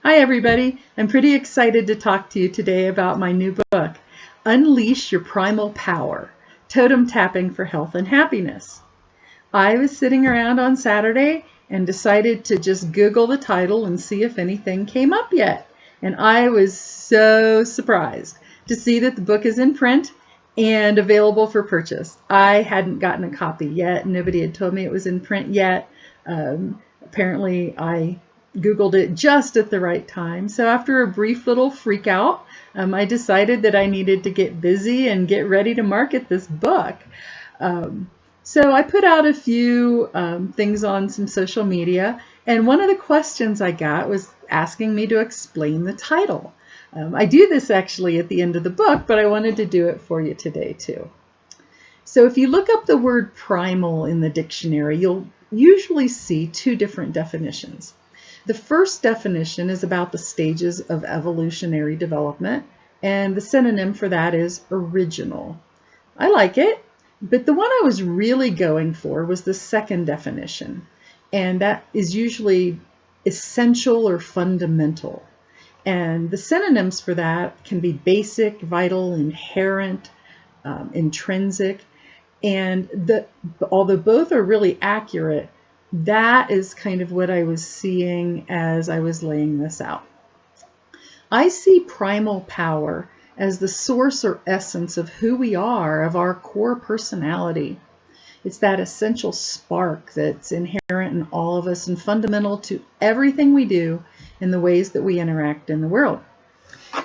Hi everybody, I'm pretty excited to talk to you today about my new book, Unleash Your Primal Power, Totem Tapping for Health and Happiness. I was sitting around on Saturday and decided to just Google the title and see if anything came up yet. And I was so surprised to see that the book is in print and available for purchase. I hadn't gotten a copy yet. Nobody had told me it was in print yet. Apparently I Googled it just at the right time. So after a brief little freak out, I decided that I needed to get busy and get ready to market this book. So I put out a few things on some social media, and one of the questions I got was asking me to explain the title. I do this actually at the end of the book, but I wanted to do it for you today too. So if you look up the word primal in the dictionary, you'll usually see two different definitions. The first definition is about the stages of evolutionary development, and the synonym for that is original. I like it, but the one I was really going for was the second definition, and that is usually essential or fundamental. And the synonyms for that can be basic, vital, inherent, intrinsic, and although both are really accurate, that is kind of what I was seeing as I was laying this out. I see primal power as the source or essence of who we are, of our core personality. It's that essential spark that's inherent in all of us and fundamental to everything we do and the ways that we interact in the world.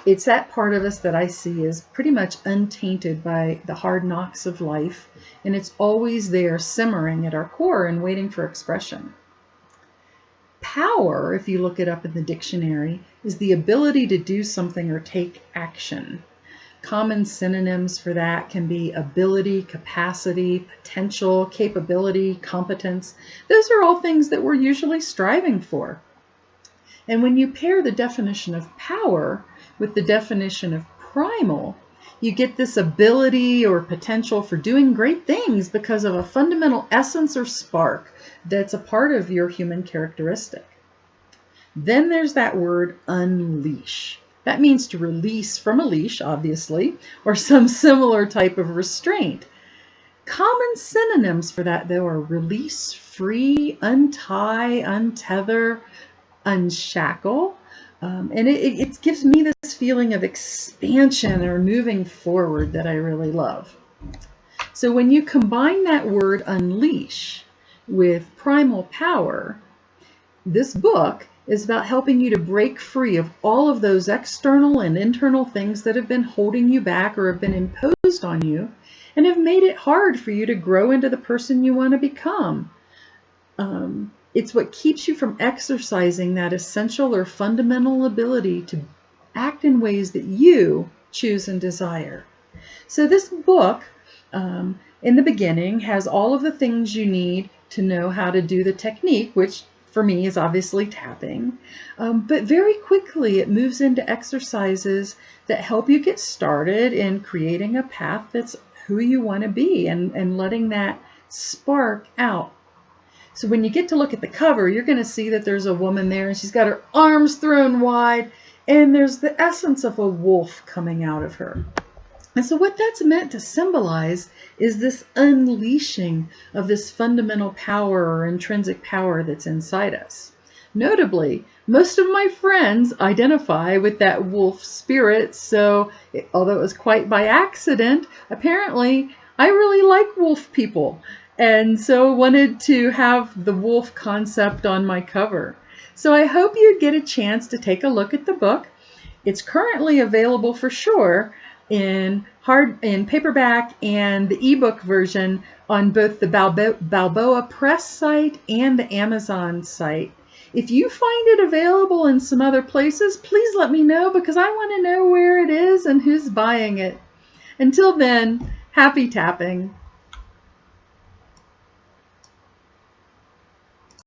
It's that part of us that I see as pretty much untainted by the hard knocks of life, and it's always there simmering at our core and waiting for expression. Power, if you look it up in the dictionary, is the ability to do something or take action. Common synonyms for that can be ability, capacity, potential, capability, competence. Those are all things that we're usually striving for. And when you pair the definition of power with the definition of primal, you get this ability or potential for doing great things because of a fundamental essence or spark that's a part of your human characteristic. Then there's that word unleash. That means to release from a leash, obviously, or some similar type of restraint. Common synonyms for that, though, are release, free, untie, untether, unshackle. And it gives me this feeling of expansion or moving forward that I really love. So when you combine that word unleash with primal power, this book is about helping you to break free of all of those external and internal things that have been holding you back or have been imposed on you and have made it hard for you to grow into the person you want to become. It's what keeps you from exercising that essential or fundamental ability to act in ways that you choose and desire. So this book, in the beginning, has all of the things you need to know how to do the technique, which for me is obviously tapping. But very quickly it moves into exercises that help you get started in creating a path that's who you want to be and letting that spark out. So when you get to look at the cover, you're going to see that there's a woman there and she's got her arms thrown wide and there's the essence of a wolf coming out of her. And so what that's meant to symbolize is this unleashing of this fundamental power or intrinsic power that's inside us. Notably, most of my friends identify with that wolf spirit, so although it was quite by accident, apparently I really like wolf people. And so wanted to have the wolf concept on my cover. So I hope you get a chance to take a look at the book. It's currently available for sure in paperback and the ebook version on both the Balboa Press site and the Amazon site. If you find it available in some other places, please let me know because I want to know where it is and who's buying it. Until then, happy tapping.